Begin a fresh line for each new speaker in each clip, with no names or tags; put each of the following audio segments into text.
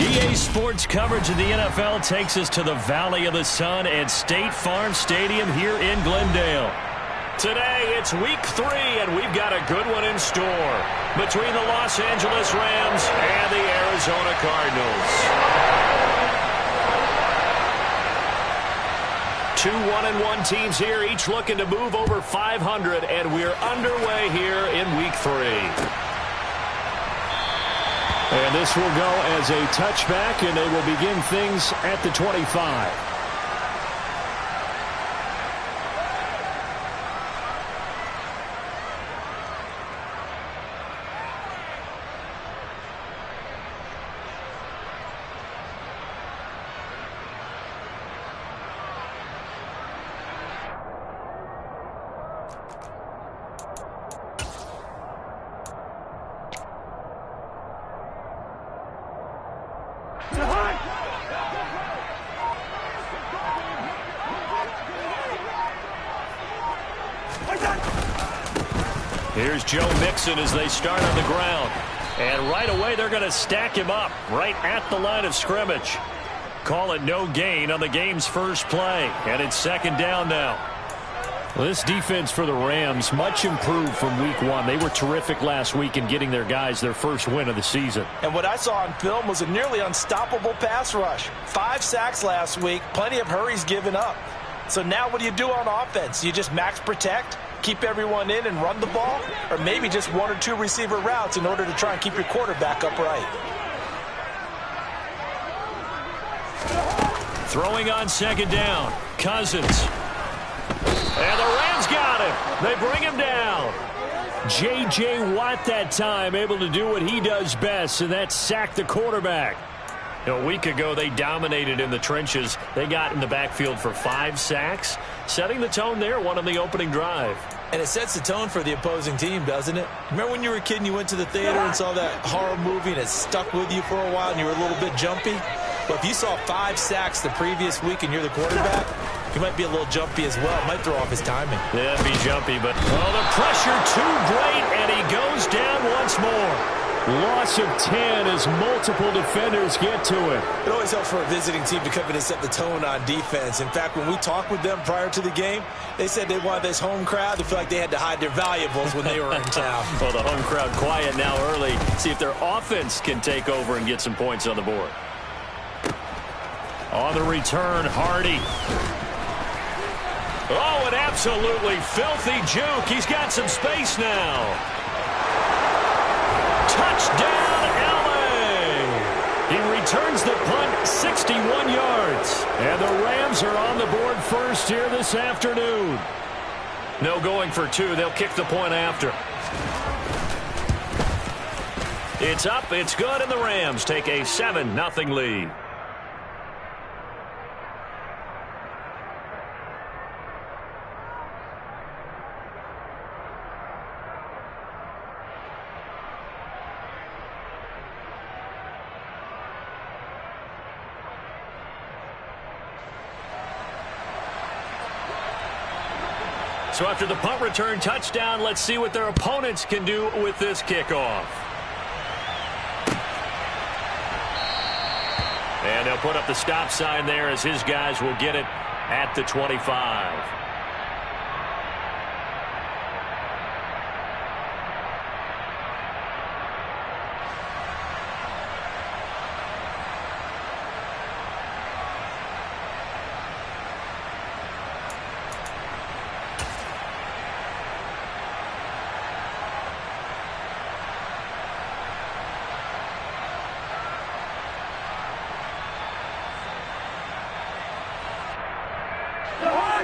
EA Sports coverage of the NFL takes us to the Valley of the Sun at State Farm Stadium here in Glendale. Today, it's Week 3, and we've got a good one in store between the Los Angeles Rams and the Arizona Cardinals. 2 1-1 teams here, each looking to move over 500, and we're underway here in Week 3. And this will go as a touchback, and they will begin things at the 25. Here's Joe Mixon as they start on the ground. And right away, they're going to stack him up right at the line of scrimmage. Call it no gain on the game's first play. And it's second down now. Well, this defense for the Rams, much improved from Week 1. They were terrific last week in getting their guys their first win of the season.
And what I saw on film was a nearly unstoppable pass rush. 5 sacks last week, plenty of hurries given up. So now what do you do on offense? You just max protect, keep everyone in and run the ball, or maybe just 1 or 2 receiver routes in order to try and keep your quarterback upright.
Throwing on second down, Cousins. And the Rams got him. They bring him down. J.J. Watt that time able to do what he does best, and that's sack the quarterback. A week ago, they dominated in the trenches. They got in the backfield for 5 sacks, setting the tone there, one on the opening drive.
And it sets the tone for the opposing team, doesn't it? Remember when you were a kid and you went to the theater and saw that horror movie and it stuck with you for a while and you were a little bit jumpy? Well, if you saw 5 sacks the previous week and you're the quarterback, you might be a little jumpy as well. It might throw off his timing.
Yeah, be jumpy, but the pressure too great, and he goes down once more. Loss of 10 as multiple defenders get to it.
It always helps for a visiting team to come in and set the tone on defense. In fact, when we talked with them prior to the game, they said they wanted this home crowd to feel like they had to hide their valuables when they were in town.
Well, the home crowd quiet now early. See if their offense can take over and get some points on the board. On the return, Hardy. Oh, an absolutely filthy juke. He's got some space now. Touchdown, L.A. He returns the punt 61 yards. And the Rams are on the board first here this afternoon. No going for 2. They'll kick the point after. It's up, it's good, and the Rams take a 7-0 lead. So after the punt return touchdown, let's see what their opponents can do with this kickoff. And they'll put up the stop sign there as his guys will get it at the 25.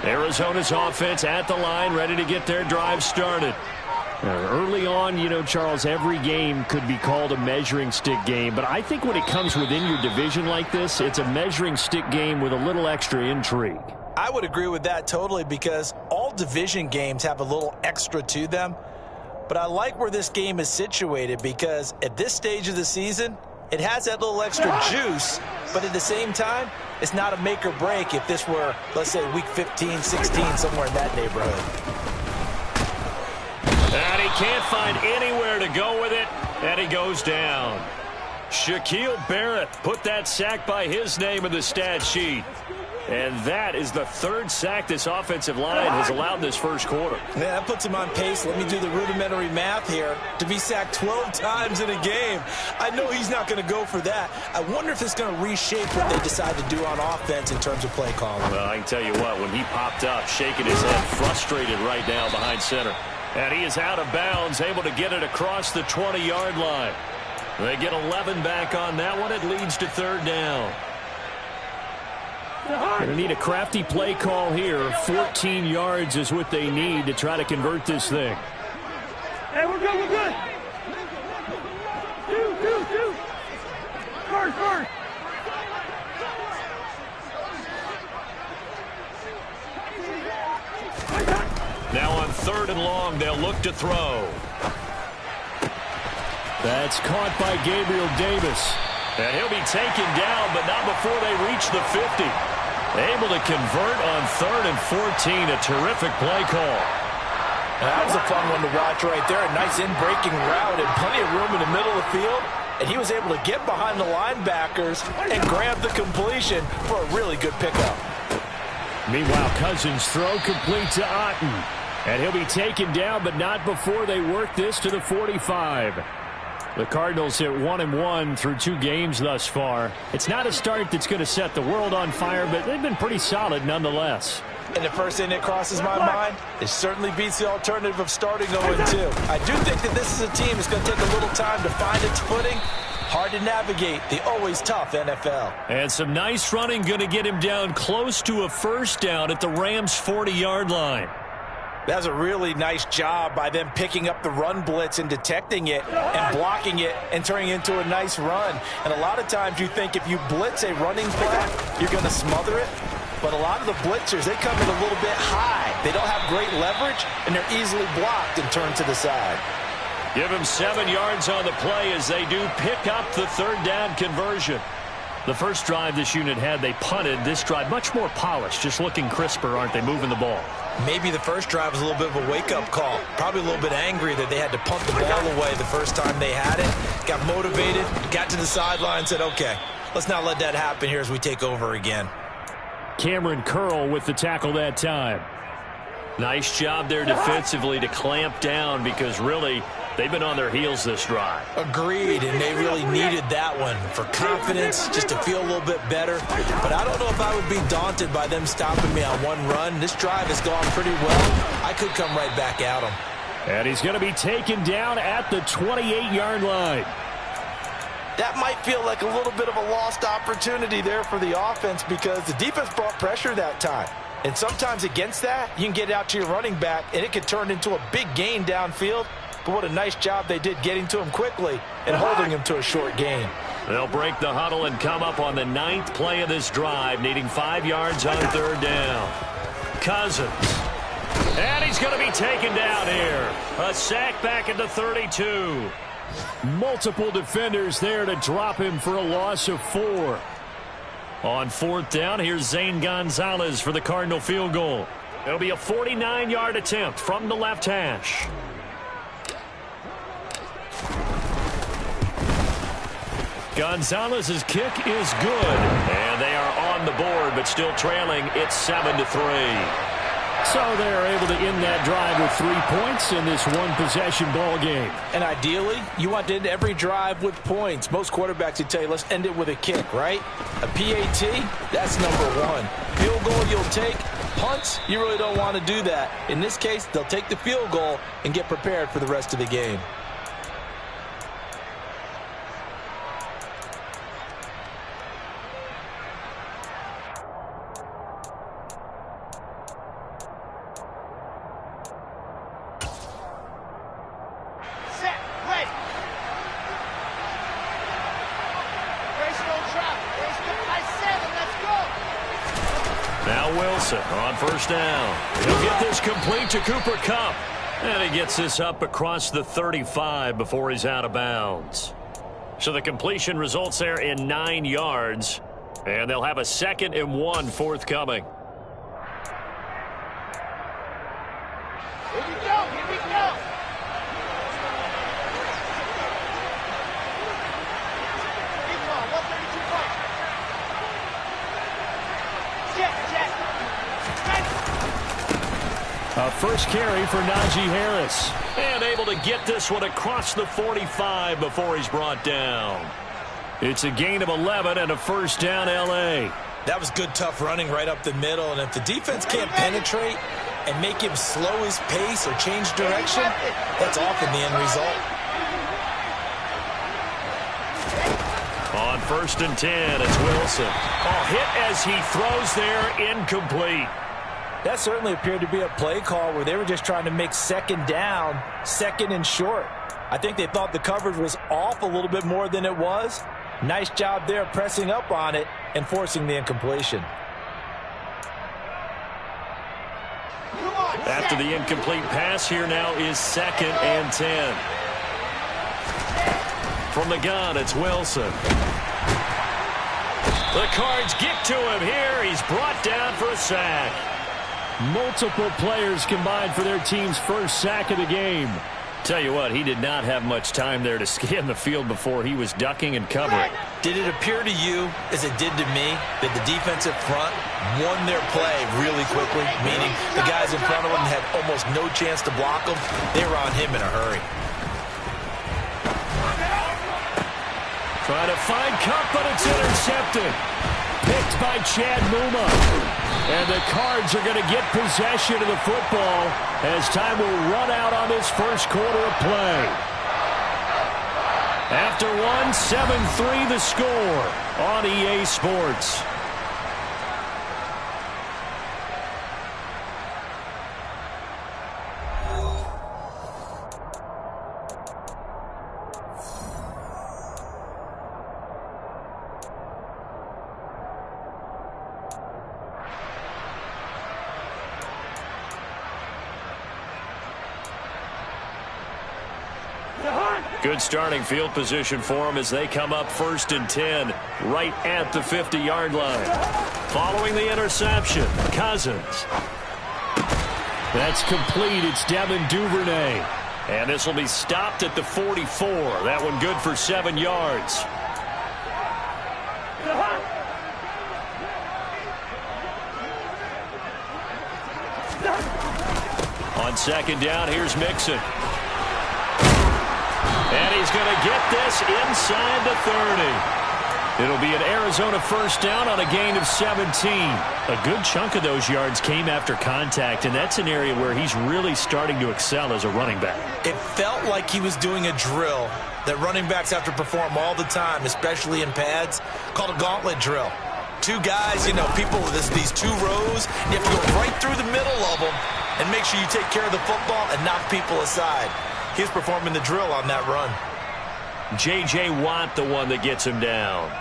Arizona's offense at the line, ready to get their drive started. Early on, you know, Charles, every game could be called a measuring stick game, but I think when it comes within your division like this, it's a measuring stick game with a little extra intrigue.
I would agree with that totally, because all division games have a little extra to them. But I like where this game is situated, because at this stage of the season, it has that little extra juice, but at the same time, it's not a make or break if this were, let's say, week 15, 16, somewhere in that neighborhood.
And he can't find anywhere to go with it, and he goes down. Shaquille Barrett put that sack by his name in the stat sheet. And that is the third sack this offensive line has allowed this first quarter.
Yeah, that puts him on pace. Let me do the rudimentary math here. To be sacked 12 times in a game, I know he's not going to go for that. I wonder if it's going to reshape what they decide to do on offense in terms of play calling.
Well, I can tell you what, when he popped up, shaking his head, frustrated right now behind center. And he is out of bounds, able to get it across the 20-yard line. They get 11 back on that one. It leads to third down. Going to need a crafty play call here. 14 yards is what they need to try to convert this thing.
Hey, we're good, we're good. Two. First.
Now on third and long, they'll look to throw. That's caught by Gabriel Davis. And he'll be taken down, but not before they reach the 50. Able to convert on third and 14. A terrific play call.
That was a fun one to watch right there. A nice in-breaking route and plenty of room in the middle of the field. And he was able to get behind the linebackers and grab the completion for a really good pickup.
Meanwhile, Cousins' throw complete to Otten. And he'll be taken down, but not before they work this to the 45. The Cardinals hit 1-1 through 2 games thus far. It's not a start that's going to set the world on fire, but they've been pretty solid nonetheless.
And the first thing that crosses my mind, it certainly beats the alternative of starting 0-2. I do think that this is a team that's going to take a little time to find its footing. Hard to navigate the always tough NFL.
And some nice running going to get him down close to a first down at the Rams' 40-yard line.
That's a really nice job by them picking up the run blitz and detecting it and blocking it and turning it into a nice run. And a lot of times you think if you blitz a running play, you're going to smother it. But a lot of the blitzers, they come in a little bit high. They don't have great leverage, and they're easily blocked and turned to the side.
Give him 7 yards on the play as they do pick up the third down conversion. The first drive this unit had, they punted. This drive, much more polished, just looking crisper, aren't they, moving the ball?
Maybe the first drive was a little bit of a wake-up call. Probably a little bit angry that they had to punt the ball away the first time they had it. Got motivated, got to the sideline, said, okay, let's not let that happen here as we take over again.
Cameron Curl with the tackle that time. Nice job there defensively to clamp down because really they've been on their heels this drive.
Agreed, and they really needed that one for confidence, just to feel a little bit better. But I don't know if I would be daunted by them stopping me on one run. This drive has gone pretty well. I could come right back at them.
And he's going to be taken down at the 28-yard line.
That might feel like a little bit of a lost opportunity there for the offense because the defense brought pressure that time. And sometimes against that, you can get out to your running back, and it could turn into a big gain downfield. But what a nice job they did getting to him quickly and holding him to a short gain.
They'll break the huddle and come up on the 9th play of this drive, needing 5 yards on third down. Cousins. And he's going to be taken down here. A sack back at the 32. Multiple defenders there to drop him for a loss of 4. On fourth down, here's Zane Gonzalez for the Cardinal field goal. It'll be a 49-yard attempt from the left hash. Gonzalez's kick is good. And they are on the board, but still trailing. It's 7-3. So they're able to end that drive with 3 points in this one-possession ball game.
And ideally, you want to end every drive with points. Most quarterbacks would tell you, let's end it with a kick, right? A PAT, that's number 1. Field goal you'll take. Punts, you really don't want to do that. In this case, they'll take the field goal and get prepared for the rest of the game.
On first down. He'll get this complete to Cooper Kupp. And he gets this up across the 35 before he's out of bounds. So the completion results there in 9 yards. And they'll have a 2nd and 1 forthcoming.
Here we go, here we go.
first carry for Najee Harris. And able to get this one across the 45 before he's brought down. It's a gain of 11 and a first down, L.A.
That was good, tough running right up the middle. And if the defense can't penetrate and make him slow his pace or change direction, that's often the end result.
On 1st and 10, it's Wilson. Hit as he throws there, incomplete.
That certainly appeared to be a play call where they were just trying to make second down, second and short. I think they thought the coverage was off a little bit more than it was. Nice job there pressing up on it and forcing the incompletion.
After the incomplete pass, here now is 2nd and 10. From the gun, it's Wilson. The Cards get to him here. He's brought down for a sack. Multiple players combined for their team's first sack of the game. Tell you what, he did not have much time there to scan the field before he was ducking and covering.
Did it appear to you, as it did to me, that the defensive front won their play really quickly? Meaning the guys in front of them had almost no chance to block them. They were on him in a hurry.
Trying to find Cup, but it's intercepted. Picked by Chad Muma. And the Cards are going to get possession of the football as time will run out on this first quarter of play. After one, 7-3 the score on EA Sports. Good starting field position for them as they come up 1st and 10 right at the 50-yard line. Following the interception, Cousins. That's complete. It's Devin Duvernay. And this will be stopped at the 44. That one good for 7 yards. On 2nd down, here's Mixon. And he's going to get this inside the 30. It'll be an Arizona first down on a gain of 17. A good chunk of those yards came after contact, and that's an area where he's really starting to excel as a running back. It felt like he was doing a drill that running backs have to perform all the time, especially in pads, called a gauntlet drill. 2 guys, people with these 2 rows. You have to go right through the middle of them and make sure you take care of the football and knock people aside. He's performing the drill on that run. J.J. Watt, the one that gets him down.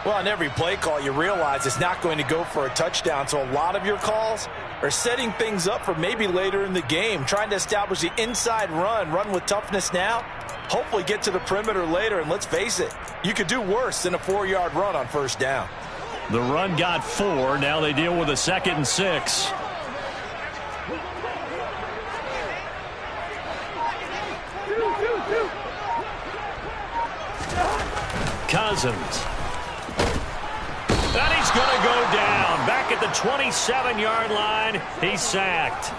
Well, on every play call, you realize it's not going to go for a touchdown, so a lot of your calls are setting things up for maybe later in the game, trying to establish the inside run with toughness now, hopefully get to the perimeter later, and let's face it, you could do worse than a 4-yard run on 1st down. The run got 4. Now they deal with a 2nd and 6. Cousins. And he's going to go down. Back at the 27-yard line. He's sacked.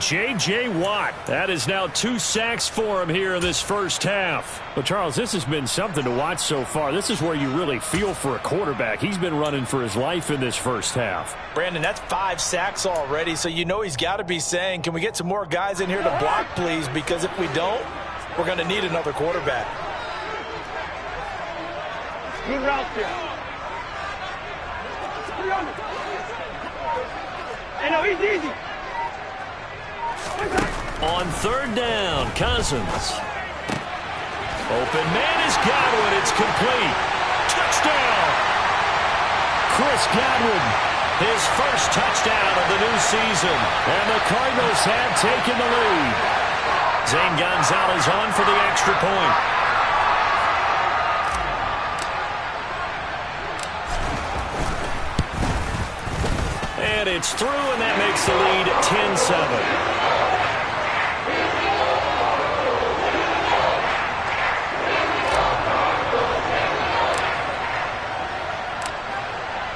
J.J. Watt. That is now 2 sacks for him here in this first half. But, Charles, this has been something to watch so far. This is where you really feel for a quarterback. He's been running for his life in this first half. Brandon, that's 5 sacks already, so you know he's got to be saying, can we get some more guys in here to block, please? Because if we don't, we're going to need another quarterback.
Good route there. Hey, no, he's easy.
On 3rd down, Cousins. Open man is Godwin. It's complete. Touchdown. Chris Godwin, his first touchdown of the new season. And the Cardinals have taken the lead. Zane Gonzalez on for the extra point. And it's through, and that makes the lead 10-7.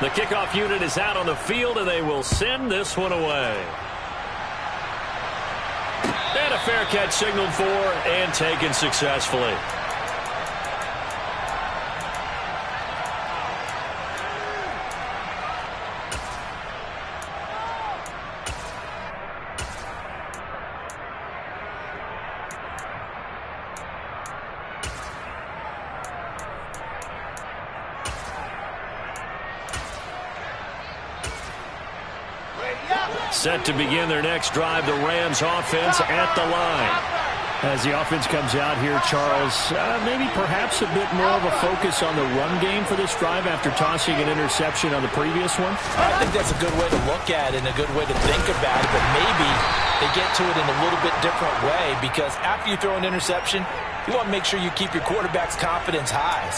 The kickoff unit is out on the field, and they will send this one away. a fair catch signaled for and taken successfully. Set to begin their next drive, the Rams offense at the line.
As the offense comes out here, Charles, maybe perhaps a bit more of a focus on the run game for this drive after tossing an interception on the previous one?
I think that's a good way to look at it and a good way to think about it, but maybe they get to it in a little bit different way, because after you throw an interception, you want to make sure you keep your quarterback's confidence high.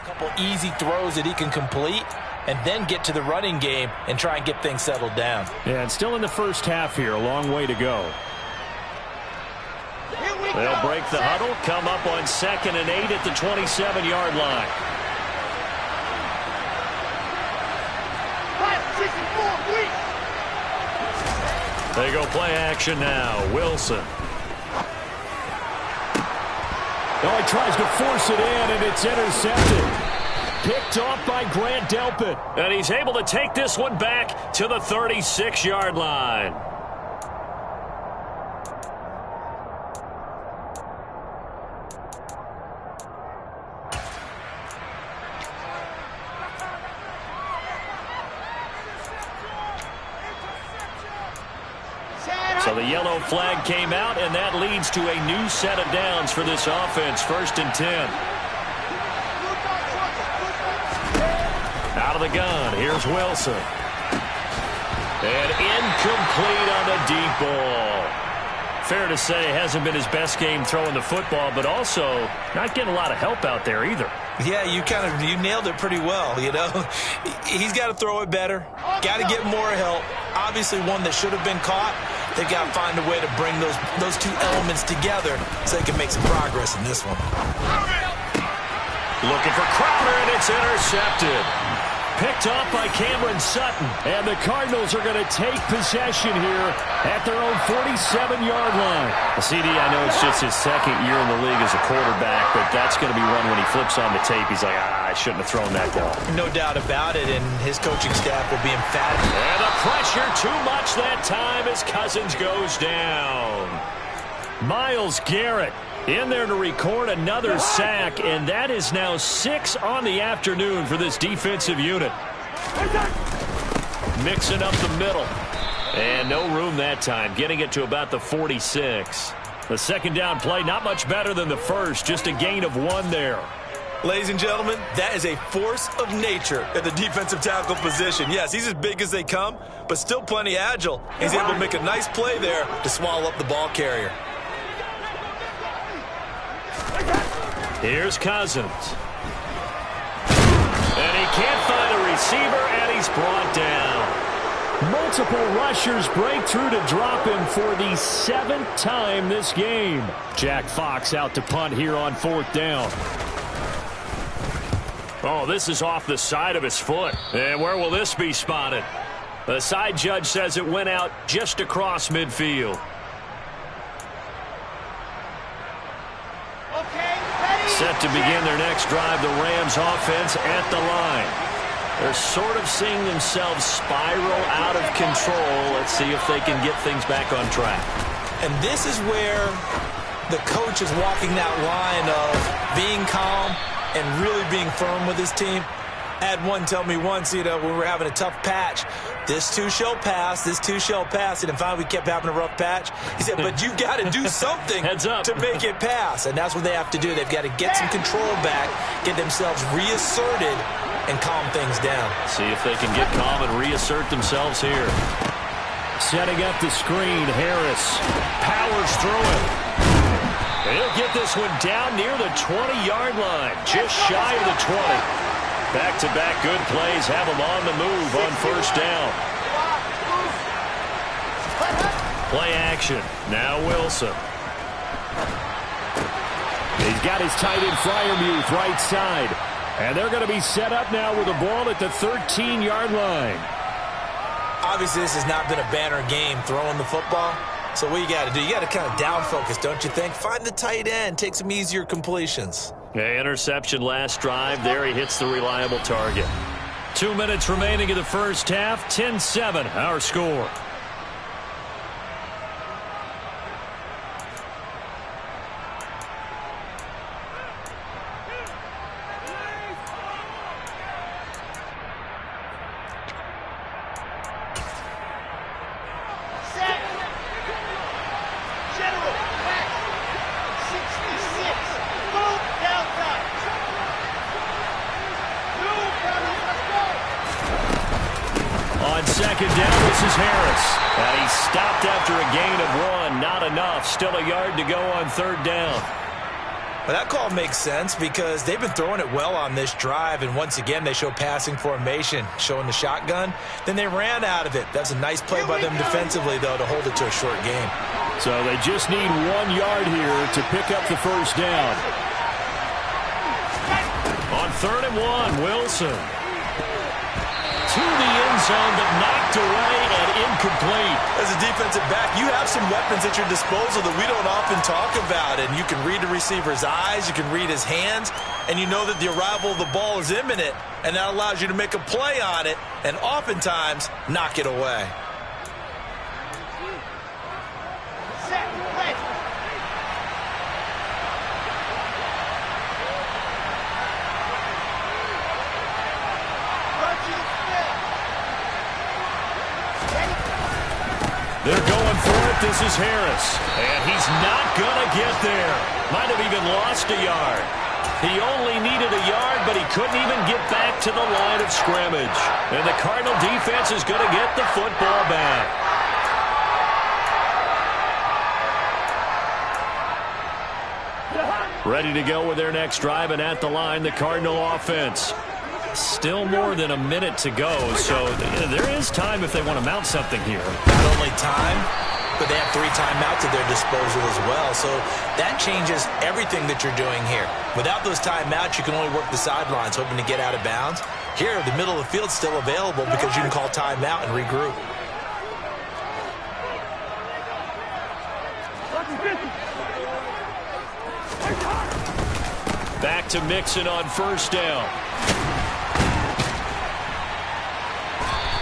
Couple easy throws that he can complete and then get to the running game and try and get things settled down.
Yeah, and still in the first half here, a long way to go.
They'll break the huddle, come up on 2nd and 8 at the 27-yard line.
5, 6, 4,
They go play action now. Wilson.
Oh, he tries to force it in, and it's intercepted. Picked off by Grant Delpit.
And he's able to take this one back to the 36-yard line. So the yellow flag came out, and that leads to a new set of downs for this offense. 1st and 10. Out of the gun. Here's Wilson. And incomplete on the deep ball. Fair to say, hasn't been his best game throwing the football, but also not getting a lot of help out there either.
Yeah, you nailed it pretty well, you know. He's got to throw it better. Got to get more help. Obviously one that should have been caught. They've got to find a way to bring those two elements together so they can make some progress in this one.
Looking for Crowder, and it's intercepted. Picked off by Cameron Sutton.
And the Cardinals are going to take possession here at their own 47-yard line.
CD, I know it's just his 2nd year in the league as a quarterback, but that's going to be one when he flips on the tape. He's like, I shouldn't have thrown that ball.
No doubt about it, and his coaching staff will be emphatic.
And the pressure too much that time as Cousins goes down.
Myles Garrett in there to record another sack, and that is now 6 on the afternoon for this defensive unit.
Mixing up the middle. And no room that time, getting it to about the 46.
The 2nd down play, not much better than the first, just a gain of 1 there.
Ladies and gentlemen, that is a force of nature at the defensive tackle position. Yes, he's as big as they come, but still plenty agile. He's able to make a nice play there to swallow up the ball carrier.
Here's Cousins. And he can't find a receiver, and he's brought down.
Multiple rushers break through to drop him for the 7th time this game. Jack Fox out to punt here on 4th down.
Oh, this is off the side of his foot. And where will this be spotted? The side judge says it went out just across midfield. Set to begin their next drive, the Rams offense at the line. They're sort of seeing themselves spiral out of control. Let's see if they can get things back on track.
And this is where the coach is walking that line of being calm and really being firm with his team. I had one tell me once, when we were having a tough patch, this too shall pass, this too shall pass. And finally we kept having a rough patch. He said, but you got to do something to make it pass. And that's what they have to do. They've got to get some control back, get themselves reasserted, and calm things down.
See if they can get calm and reassert themselves here.
Setting up the screen, Harris powers through it.
He'll get this one down near the 20-yard line, just shy of the 20. Back-to-back good plays have him on the move on first down. Play action. Now Wilson.
He's got his tight end Fryermuth right side. And they're going to be set up now with the ball at the 13-yard line.
Obviously, this has not been a banner game throwing the football. So what you got to do, you got to kind of down focus, don't you think? Find the tight end, take some easier completions.
Yeah, interception last drive. There he hits the reliable target. 2 minutes remaining in the first half. 10-7, our score. Second down, this is Harris. And he stopped after a gain of 1. Not enough. Still a yard to go on third down.
Well, that call makes sense because they've been throwing it well on this drive, and once again they show passing formation, showing the shotgun. Then they ran out of it. That's a nice play by them defensively, though, to hold it to a short game.
So they just need 1 yard here to pick up the first down.
On 3rd and 1, Wilson. To the end zone, but knocked away and incomplete.
As a defensive back, you have some weapons at your disposal that we don't often talk about. And you can read the receiver's eyes, you can read his hands, and you know that the arrival of the ball is imminent. And that allows you to make a play on it and oftentimes knock it away.
They're going for it. This is Harris. And he's not going to get there. Might have even lost a yard. He only needed a yard, but he couldn't even get back to the line of scrimmage. And the Cardinal defense is going to get the football back. Ready to go with their next drive, and at the line, the Cardinal offense. Still more than a minute to go, so there is time if they want to mount something here.
Not only time, but they have 3 timeouts at their disposal as well, so that changes everything that you're doing here. Without those timeouts, you can only work the sidelines, hoping to get out of bounds. Here, the middle of the field's still available because you can call timeout and regroup.
Back to Mixon on first down.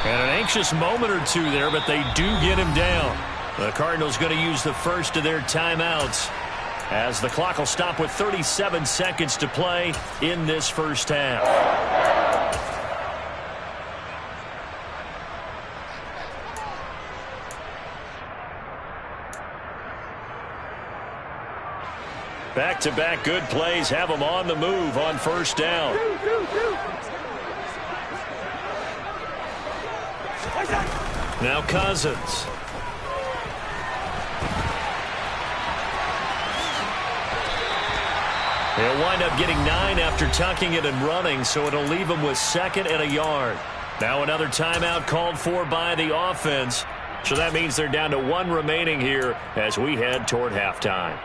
And an anxious moment or two there, but they do get him down. The Cardinals going to use the first of their timeouts as the clock will stop with 37 seconds to play in this first half. Back-to-back good plays have them on the move on first down. Now Cousins. They'll wind up getting 9 after tucking it and running, so it'll leave them with 2nd and a yard. Now another timeout called for by the offense, so that means they're down to 1 remaining here as we head toward halftime.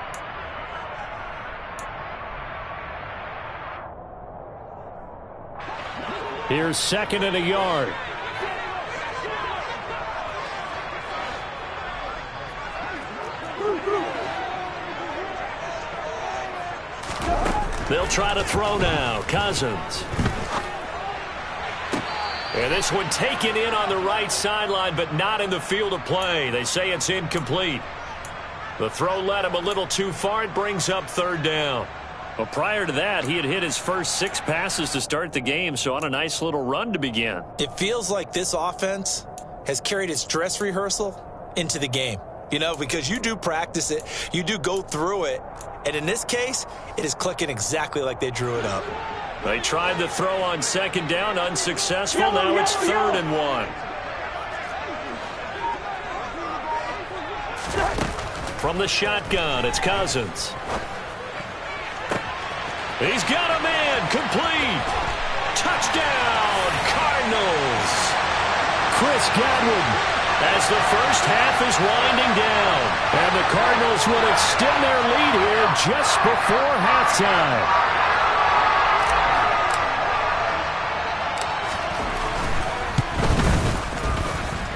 Here's 2nd and a yard. They'll try to throw now. Cousins. And this one taken in on the right sideline, but not in the field of play. They say it's incomplete. The throw led him a little too far. It brings up 3rd down. Well, prior to that, he had hit his first 6 passes to start the game, so on a nice little run to begin.
It feels like this offense has carried its dress rehearsal into the game. You know, because you do practice it, you do go through it, and in this case, it is clicking exactly like they drew it up.
They tried the throw on 2nd down, unsuccessful. Now it's 3rd and 1. From the shotgun, it's Cousins. He's got a man, complete. Touchdown, Cardinals. Chris Godwin, as the first half is winding down. And the Cardinals will extend their lead here just before halftime.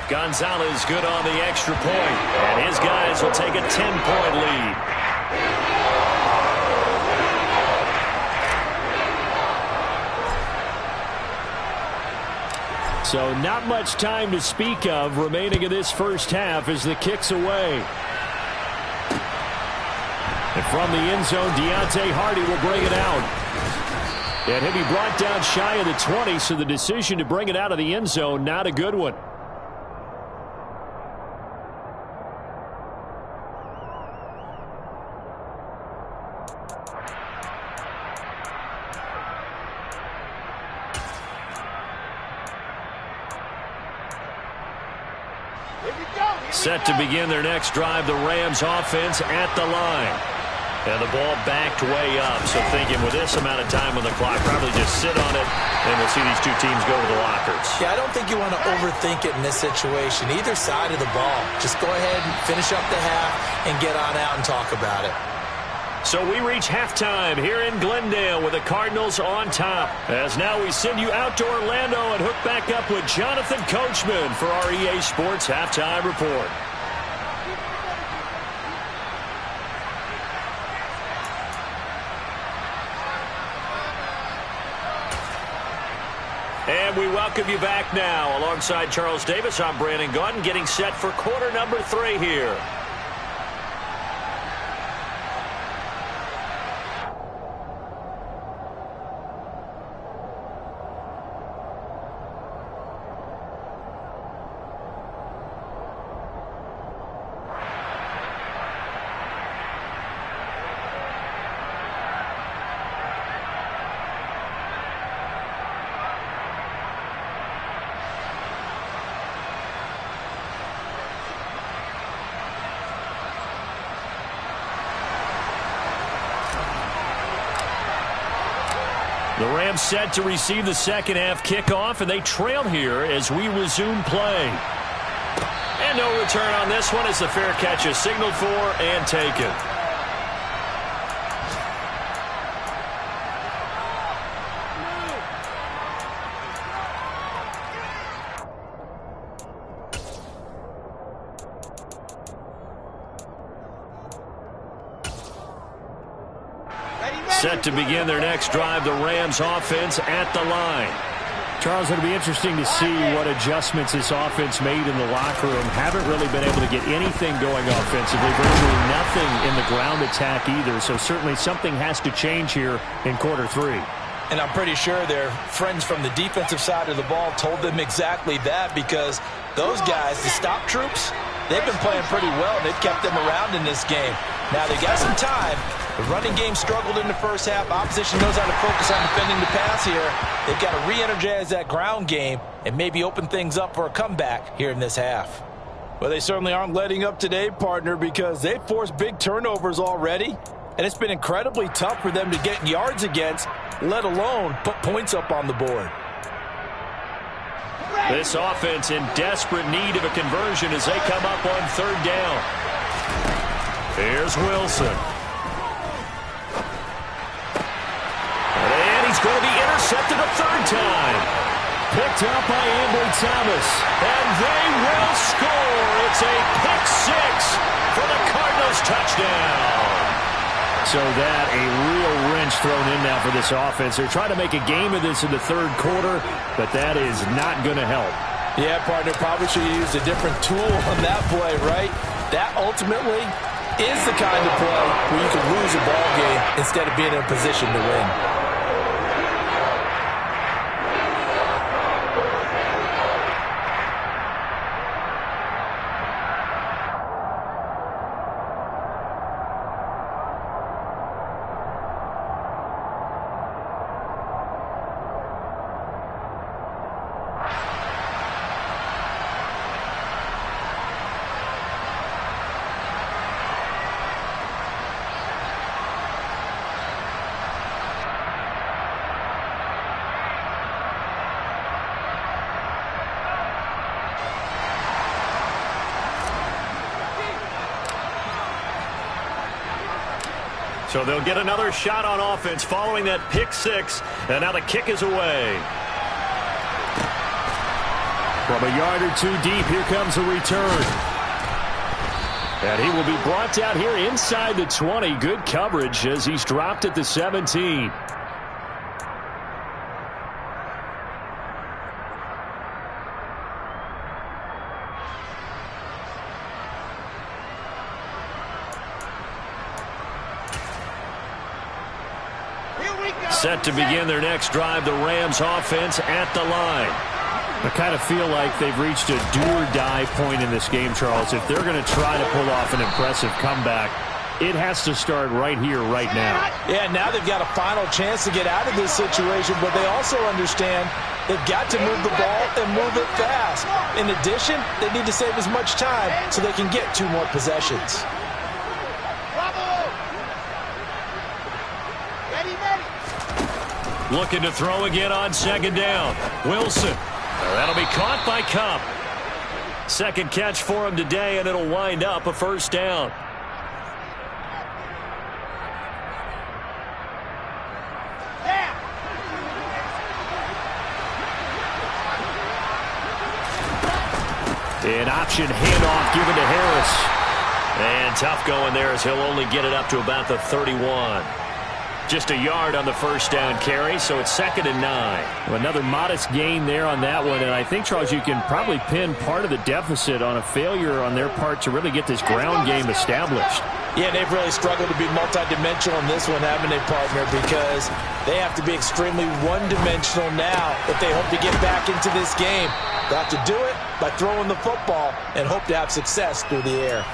Gonzalez good on the extra point. And his guys will take a 10-point lead. So not much time to speak of remaining in this first half as the kick's away. And from the end zone, Deontay Hardy will bring it out. And he'll be brought down shy of the 20, so the decision to bring it out of the end zone, not a good one. Set to begin their next drive, the Rams offense at the line. And the ball backed way up, so thinking with this amount of time on the clock, probably just sit on it, and we'll see these two teams go to the lockers.
Yeah, I don't think you want to overthink it in this situation. Either side of the ball. Just go ahead and finish up the half and get on out and talk about it.
So we reach halftime here in Glendale with the Cardinals on top. As now we send you out to Orlando and hook back up with Jonathan Coachman for our EA Sports Halftime Report. And we welcome you back now. Alongside Charles Davis, I'm Brandon Gaudin, getting set for quarter number 3 here. The Rams set to receive the second half kickoff, and they trail here as we resume play. And no return on this one as the fair catch is signaled for and taken. Set to begin their next drive, the Rams offense at the line.
Charles, it'll be interesting to see what adjustments this offense made in the locker room. Haven't really been able to get anything going offensively, virtually nothing in the ground attack either. So certainly something has to change here in quarter 3.
And I'm pretty sure their friends from the defensive side of the ball told them exactly that, because those guys, the stop troops, they've been playing pretty well. They've kept them around in this game. Now they got some time. The running game struggled in the first half. Opposition knows how to focus on defending the pass here. They've got to re-energize that ground game and maybe open things up for a comeback here in this half.
Well, they certainly aren't letting up today, partner, because they've forced big turnovers already. And it's been incredibly tough for them to get yards against, let alone put points up on the board.
This offense in desperate need of a conversion as they come up on third down. Here's Wilson. And he's going to be intercepted a third time. Picked up by Ambry Thomas. And they will score. It's a pick six for the Cardinals touchdown.
So that a real wrench thrown in now for this offense. They're trying to make a game of this in the third quarter, but that is not going to help.
Yeah, partner, probably should have used a different tool on that play, right? That ultimately is the kind of play where you can lose a ball game instead of being in a position to win.
So they'll get another shot on offense following that pick six. And now the kick is away.
From a yard or two deep, here comes a return. And he will be brought down here inside the 20. Good coverage as he's dropped at the 17.
Set to begin their next drive, the Rams offense at the line.
I kind of feel like they've reached a do-or-die point in this game, Charles. If they're going to try to pull off an impressive comeback, it has to start right here, right now.
Yeah, now they've got a final chance to get out of this situation, but they also understand they've got to move the ball and move it fast. In addition, they need to save as much time so they can get 2 more possessions.
Looking to throw again on second down. Wilson. That'll be caught by Kupp. Second catch for him today, and it'll wind up a first down. An option handoff given to Harris. And tough going there as he'll only get it up to about the 31. Just a yard on the first down carry, so it's 2nd and 9.
Well, another modest gain there on that one, and I think, Charles, you can probably pin part of the deficit on a failure on their part to really get this ground game established.
Yeah, they've really struggled to be multidimensional in this one, haven't they, partner? Because they have to be extremely one-dimensional now if they hope to get back into this game. They'll have to do it by throwing the football and hope to have success through the air.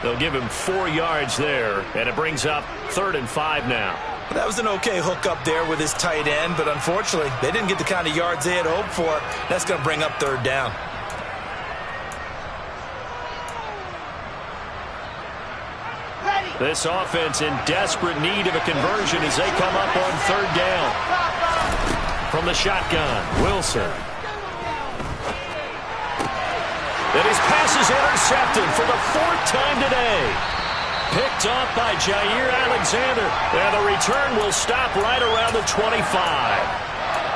They'll give him 4 yards there, and it brings up 3rd and 5 now.
That was an okay hook up there with his tight end, but unfortunately, they didn't get the kind of yards they had hoped for. That's going to bring up 3rd down.
This offense in desperate need of a conversion as they come up on 3rd down. From the shotgun, Wilson. And his pass is intercepted for the 4th time today. Picked off by Jair Alexander. And the return will stop right around the 25.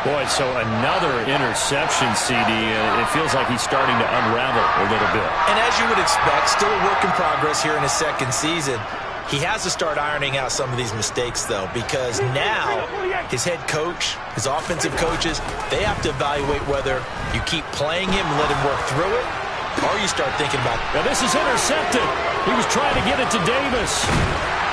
Boy, so another interception, CD. It feels like he's starting to unravel a little bit.
And as you would expect, still a work in progress here in his 2nd season. He has to start ironing out some of these mistakes, though, because now his head coach, his offensive coaches, they have to evaluate whether you keep playing him and let him work through it, or you start thinking about it.
Now this is intercepted. He was trying to get it to Davis.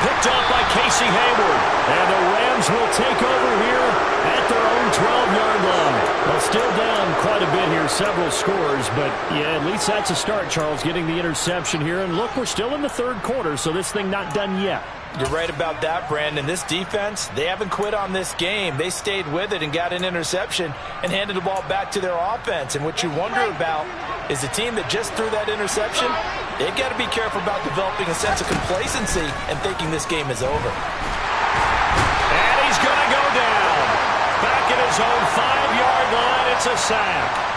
Picked off by Casey Hayward. And the Rams will take over here at their own 12-yard line. Well, still down quite a bit here, several scores, but yeah, at least that's a start, Charles, getting the interception here. And look, we're still in the 3rd quarter, so this thing not done yet.
You're right about that, Brandon. This defense, they haven't quit on this game. They stayed with it and got an interception and handed the ball back to their offense. And what you wonder about is the team that just threw that interception, they've got to be careful about developing a sense of complacency and thinking this game is over.
And he's going to go down. Back at his own 5-yard line, it's a sack.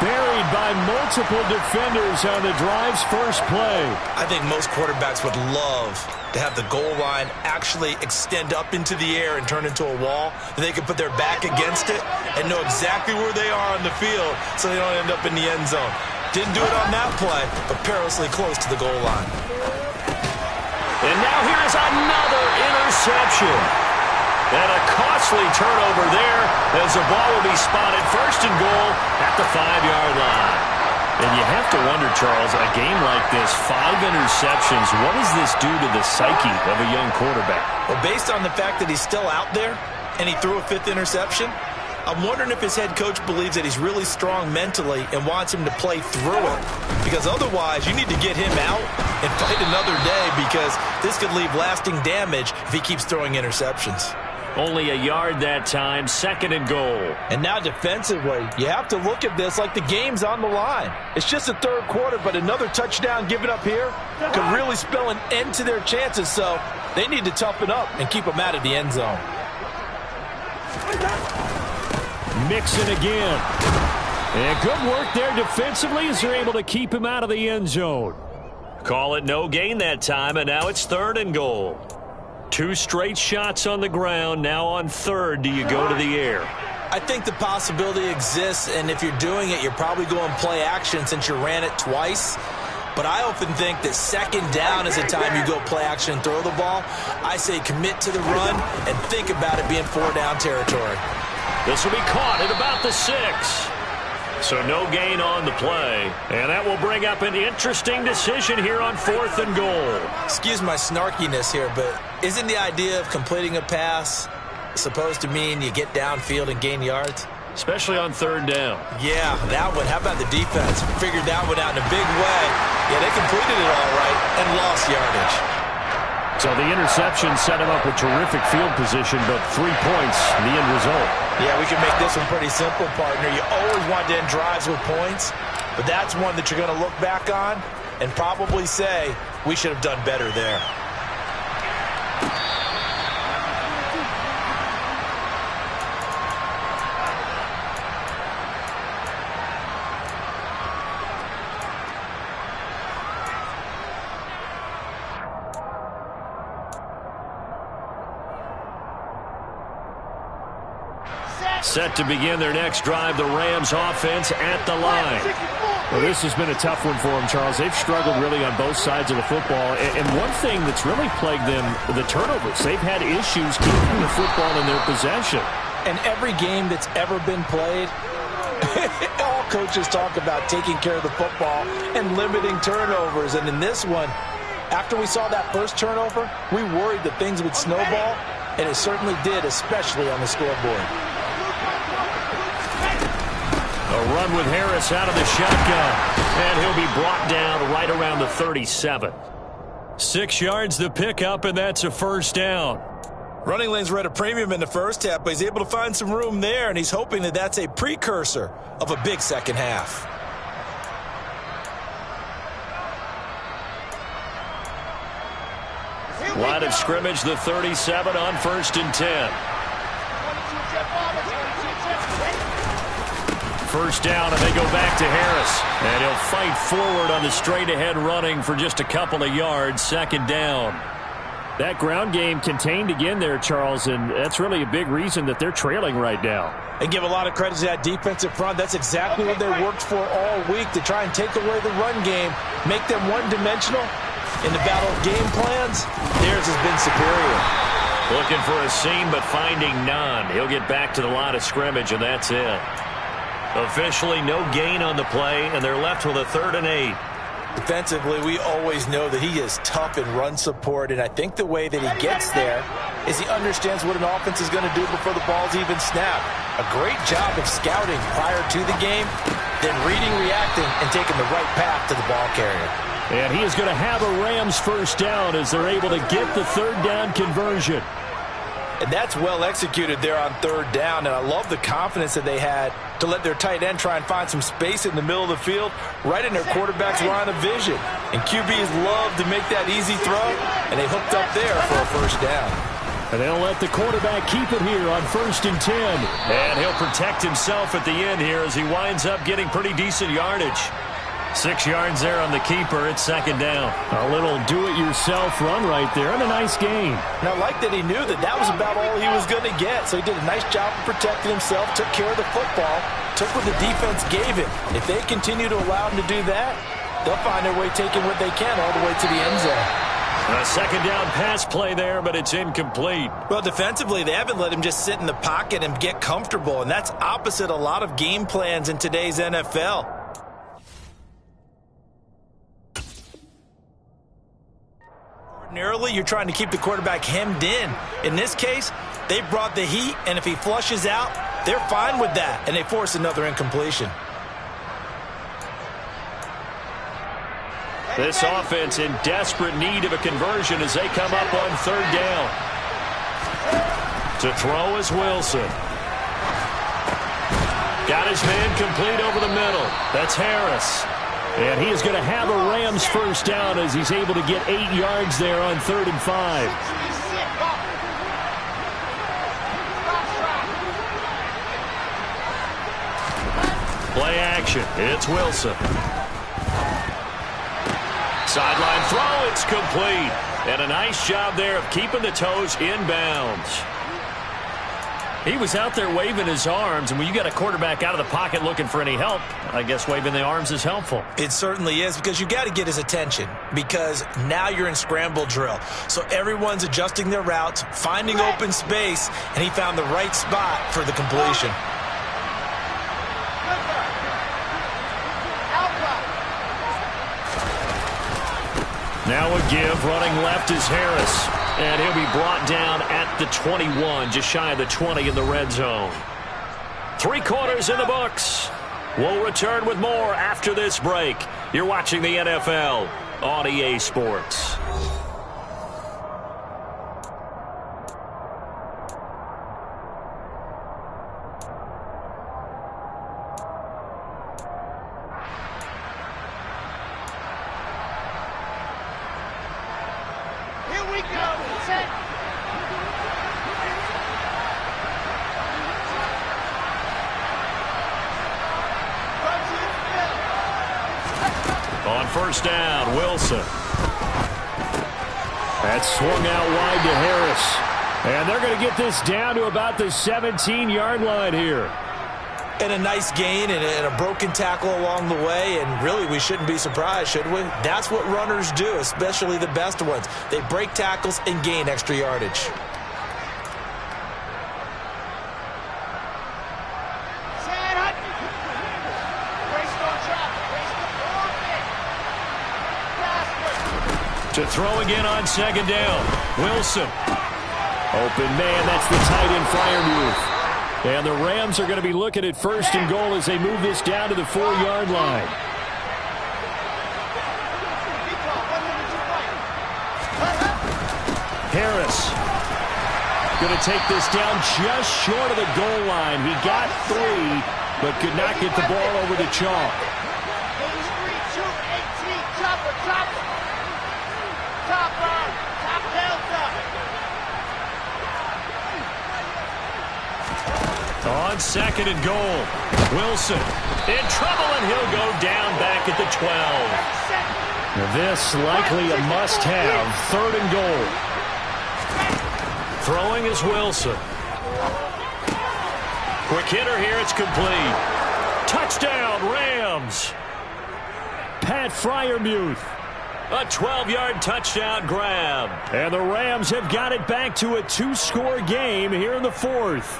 Buried by multiple defenders on the drive's first play.
I think most quarterbacks would love to have the goal line actually extend up into the air and turn into a wall. They can put their back against it and know exactly where they are on the field so they don't end up in the end zone. Didn't do it on that play, but perilously close to the goal line.
And now here's another interception. And a costly turnover there as the ball will be spotted 1st and goal at the 5-yard line.
And you have to wonder, Charles, a game like this, 5 interceptions, what does this do to the psyche of a young quarterback?
Well, based on the fact that he's still out there and he threw a 5th interception, I'm wondering if his head coach believes that he's really strong mentally and wants him to play through it. Because otherwise, you need to get him out and fight another day because this could leave lasting damage if he keeps throwing interceptions.
Only a yard that time, 2nd and goal.
And now defensively, you have to look at this like the game's on the line. It's just the 3rd quarter, but another touchdown given up here could really spell an end to their chances. So they need to toughen up and keep them out of the end zone.
Mixon again. And good work there defensively as they're able to keep him out of the end zone.
Call it no gain that time, and now it's 3rd and goal. 2 straight shots on the ground. Now on third, do you go to the air?
I think the possibility exists, and if you're doing it, you're probably going play action since you ran it twice. But I often think that second down is the time you go play action and throw the ball. I say commit to the run and think about it being 4-down territory.
This will be caught at about the 6. So no gain on the play. And that will bring up an interesting decision here on 4th and goal.
Excuse my snarkiness here, but isn't the idea of completing a pass supposed to mean you get downfield and gain yards?
Especially on 3rd down.
Yeah, that one. How about the defense? Figured that one out in a big way. Yeah, they completed it all right and lost yardage.
So the interception set him up with terrific field position, but 3 points, the end result.
Yeah, we can make this one pretty simple, partner. You always want to end drives with points, but that's one that you're going to look back on and probably say, we should have done better there.
Set to begin their next drive, the Rams offense at the line.
Well, this has been a tough one for them, Charles. They've struggled really on both sides of the football. And one thing that's really plagued them, the turnovers. They've had issues keeping the football in their possession.
And every game that's ever been played, all coaches talk about taking care of the football and limiting turnovers. And in this one, after we saw that first turnover, we worried that things would snowball, and it certainly did, especially on the scoreboard.
A run with Harris out of the shotgun, and he'll be brought down right around the 37. 6 yards the pickup, and that's a 1st down.
Running lanes were at a premium in the first half, but he's able to find some room there, and he's hoping that that's a precursor of a big second half.
Line of scrimmage, the 37 on 1st and 10. 1st down, and they go back to Harris. And he'll fight forward on the straight-ahead running for just a couple of yards. 2nd down.
That ground game contained again there, Charles, and that's really a big reason that they're trailing right now.
And give a lot of credit to that defensive front. That's exactly what they worked for all week, to try and take away the run game, make them one-dimensional. In the battle of game plans, theirs has been superior.
Looking for a seam, but finding none. He'll get back to the line of scrimmage, and that's it. Officially no gain on the play, and they're left with a 3rd and 8.
Defensively, we always know that he is tough in run support, and I think the way that he gets there is he understands what an offense is going to do before the ball's even snapped. A great job of scouting prior to the game, then reading, reacting, and taking the right path to the ball carrier.
And he is going to have a Rams 1st down as they're able to get the 3rd down conversion.
And that's well executed there on 3rd down, and I love the confidence that they had to let their tight end try and find some space in the middle of the field, right in their quarterback's line of vision. And QBs love to make that easy throw, and they hooked up there for a 1st down.
And they'll let the quarterback keep it here on 1st and 10. And he'll protect himself at the end here as he winds up getting pretty decent yardage. 6 yards there on the keeper. It's 2nd down.
A little do-it-yourself run right there, and a nice gain.
And I like that he knew that that was about all he was going to get. So he did a nice job of protecting himself, took care of the football, took what the defense gave him. If they continue to allow him to do that, they'll find their way taking what they can all the way to the end zone.
A 2nd down pass play there, but it's incomplete.
Well, defensively, they haven't let him just sit in the pocket and get comfortable, and that's opposite a lot of game plans in today's NFL. Ordinarily, you're trying to keep the quarterback hemmed in. In this case, they brought the heat, and if he flushes out, they're fine with that, and they force another incompletion.
This offense in desperate need of a conversion as they come up on 3rd down. To throw is Wilson. Got his man complete over the middle. That's Harris. And he is going to have a Rams 1st down as he's able to get 8 yards there on 3rd and 5. Play action. It's Wilson. Sideline throw, it's complete. And a nice job there of keeping the toes inbounds. He was out there waving his arms, and when you got a quarterback out of the pocket looking for any help, I guess waving the arms is helpful.
It certainly is, because you got to get his attention, because now you're in scramble drill. So everyone's adjusting their routes, finding open space, and he found the right spot for the completion.
Now a give, running left is Harris. And he'll be brought down at the 21, just shy of the 20 in the red zone. 3 quarters in the books. We'll return with more after this break. You're watching the NFL on EA Sports. On first down, Wilson. That's swung out wide to Harris. And they're going to get this down to about the 17-yard line here.
And a nice gain and a broken tackle along the way, and really we shouldn't be surprised, should we? That's what runners do, especially the best ones. They break tackles and gain extra yardage.
To throw again on second down. Wilson. Open man, that's the tight end Freiermuth. And the Rams are going to be looking at first and goal as they move this down to the 4-yard line. Harris going to take this down just short of the goal line. He got 3, but could not get the ball over the chalk. On second and goal, Wilson in trouble, and he'll go down back at the 12. Now this likely a must-have, 3rd and goal. Throwing is Wilson. Quick hitter here, it's complete. Touchdown, Rams. Pat Freiermuth. A 12-yard touchdown grab. And the Rams have got it back to a 2-score game here in the 4th.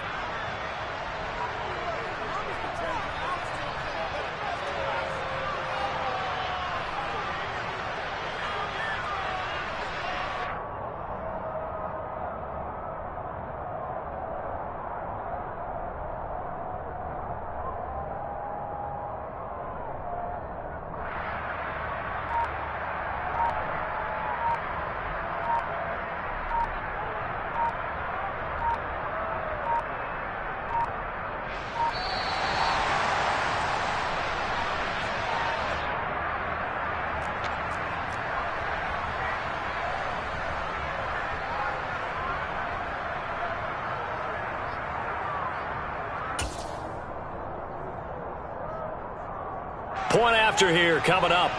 Point after here coming up.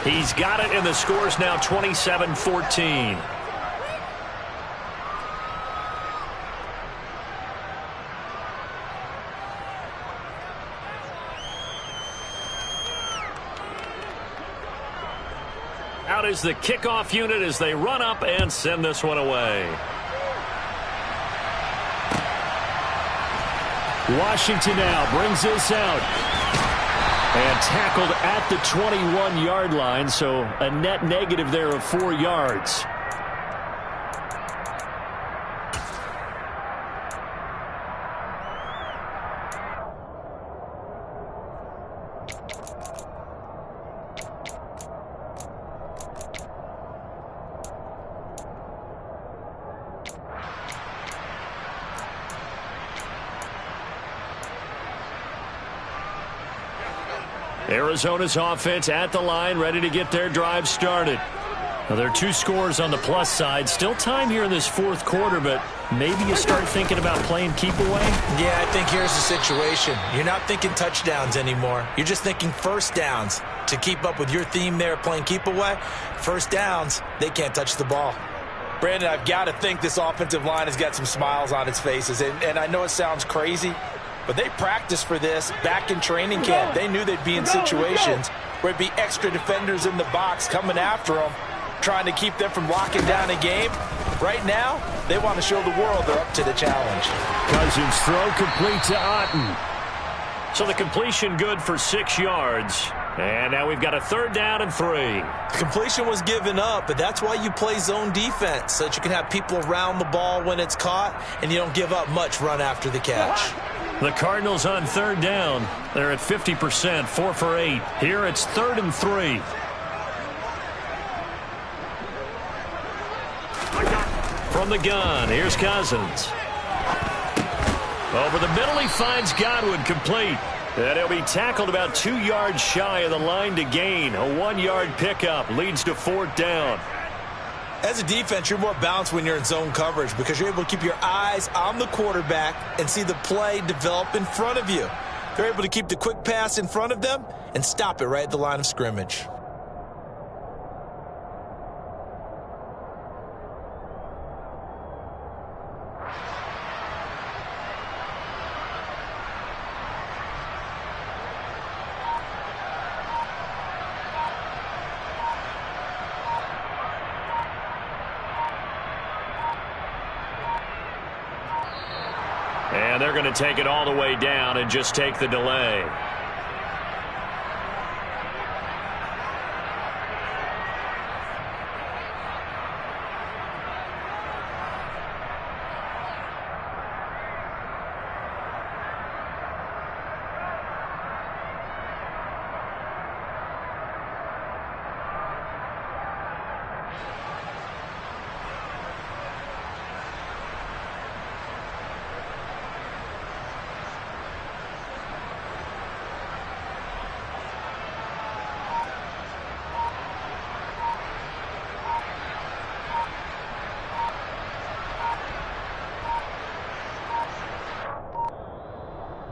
He's got it, and the score's now 27-14. Out is the kickoff unit as they run up and send this one away. Washington now brings this out. And tackled at the 21-yard line, so a net negative there of 4 yards. Arizona's offense at the line, ready to get their drive started. Well, there are 2 scores on the plus side. Still time here in this fourth quarter, but maybe you start thinking about playing keep away?
Yeah, I think here's the situation. You're not thinking touchdowns anymore. You're just thinking first downs. To keep up with your theme there, playing keep away, first downs, they can't touch the ball.
Brandon, I've got to think this offensive line has got some smiles on its faces. And I know it sounds crazy, but they practiced for this back in training camp. They knew they'd be in situations where it'd be extra defenders in the box coming after them, trying to keep them from locking down a game. Right now, they want to show the world they're up to the challenge.
Cousins throw complete to Otten. So the completion good for 6 yards. And now we've got a 3rd down and 3.
Completion was given up, but that's why you play zone defense, so that you can have people around the ball when it's caught, and you don't give up much run after the catch.
The Cardinals on 3rd down. They're at 50%, 4 for 8. Here it's 3rd and 3. From the gun, here's Cousins. Over the middle, he finds Godwin complete. And he'll be tackled about 2 yards shy of the line to gain. A 1-yard pickup leads to 4th down.
As a defense, you're more balanced when you're in zone coverage because you're able to keep your eyes on the quarterback and see the play develop in front of you. They're able to keep the quick pass in front of them and stop it right at the line of scrimmage.
And they're going to take it all the way down and just take the delay.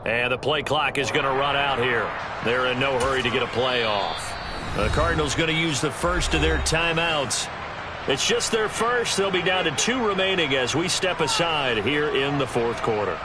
And the play clock is going to run out here. They're in no hurry to get a play off. The Cardinals going to use the first of their timeouts. It's just their first. They'll be down to 2 remaining as we step aside here in the fourth quarter.